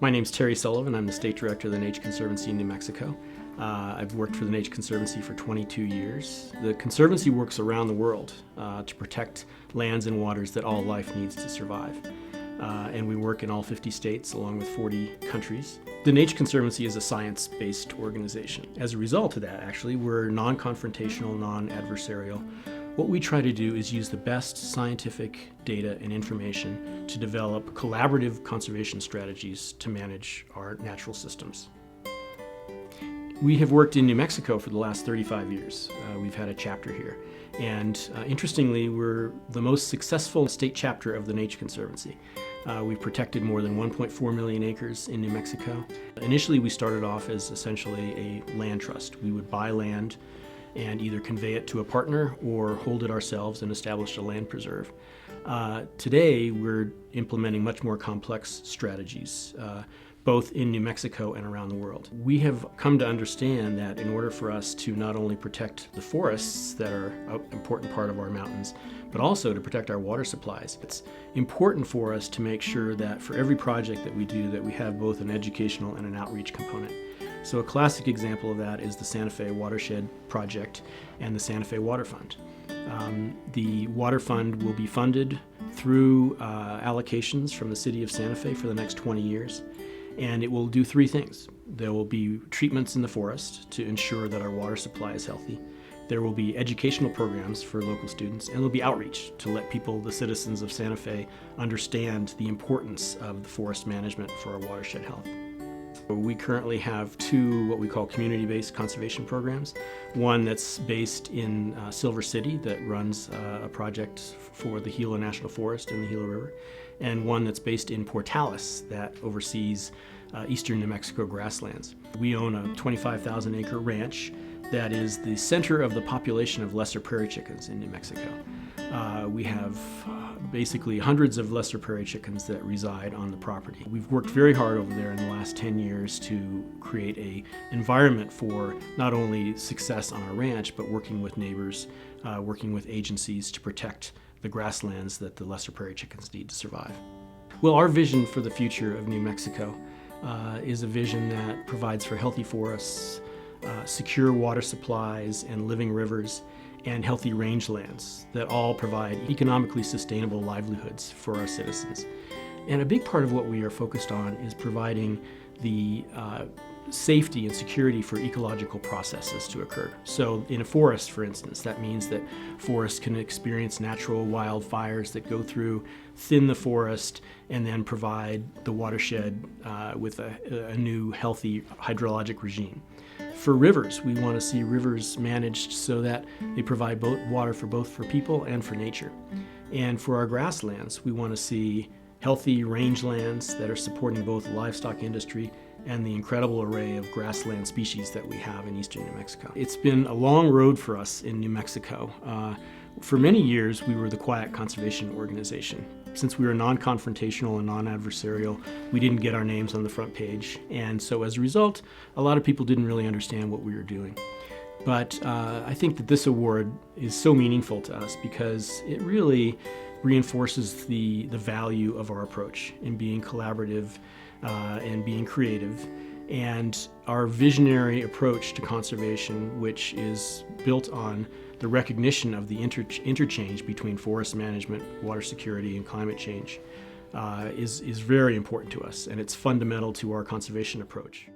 My name's Terry Sullivan. I'm the State Director of the Nature Conservancy in New Mexico. I've worked for the Nature Conservancy for 22 years. The Conservancy works around the world to protect lands and waters that all life needs to survive. And we work in all 50 states along with 40 countries. The Nature Conservancy is a science-based organization. As a result of that, actually, we're non-confrontational, non-adversarial. What we try to do is use the best scientific data and information to develop collaborative conservation strategies to manage our natural systems. We have worked in New Mexico for the last 35 years. We've had a chapter here. And interestingly, we're the most successful state chapter of the Nature Conservancy. We've protected more than 1.4 million acres in New Mexico. Initially, we started off as essentially a land trust. We would buy land and either convey it to a partner or hold it ourselves and establish a land preserve. Today, we're implementing much more complex strategies, both in New Mexico and around the world. We have come to understand that in order for us to not only protect the forests that are an important part of our mountains, but also to protect our water supplies, it's important for us to make sure that for every project that we do, that we have both an educational and an outreach component. So a classic example of that is the Santa Fe Watershed Project and the Santa Fe Water Fund. The Water Fund will be funded through allocations from the city of Santa Fe for the next 20 years. And it will do three things. There will be treatments in the forest to ensure that our water supply is healthy. There will be educational programs for local students, and there will be outreach to let people, the citizens of Santa Fe, understand the importance of the forest management for our watershed health. We currently have two what we call community-based conservation programs. One that's based in Silver City that runs a project for the Gila National Forest and the Gila River, and one that's based in Portales that oversees eastern New Mexico grasslands. We own a 25,000 acre ranch that is the center of the population of lesser prairie chickens in New Mexico. We have basically hundreds of lesser prairie chickens that reside on the property. We've worked very hard over there in the last 10 years to create an environment for not only success on our ranch, but working with neighbors, working with agencies to protect the grasslands that the lesser prairie chickens need to survive. Well, our vision for the future of New Mexico is a vision that provides for healthy forests, secure water supplies and living rivers, and healthy rangelands that all provide economically sustainable livelihoods for our citizens. And a big part of what we are focused on is providing the safety and security for ecological processes to occur. So in a forest, for instance, that means that forests can experience natural wildfires that go through, thin the forest, and then provide the watershed with a new healthy hydrologic regime. For rivers, we want to see rivers managed so that they provide both water for people and for nature. And for our grasslands, we want to see healthy rangelands that are supporting both the livestock industry and the incredible array of grassland species that we have in eastern New Mexico. It's been a long road for us in New Mexico. For many years, we were the quiet conservation organization. Since we were non-confrontational and non-adversarial, we didn't get our names on the front page. And so as a result, a lot of people didn't really understand what we were doing. But I think that this award is so meaningful to us because it really reinforces the value of our approach in being collaborative and being creative, and our visionary approach to conservation, which is built on the recognition of the interchange between forest management, water security, and climate change, is very important to us, and it's fundamental to our conservation approach.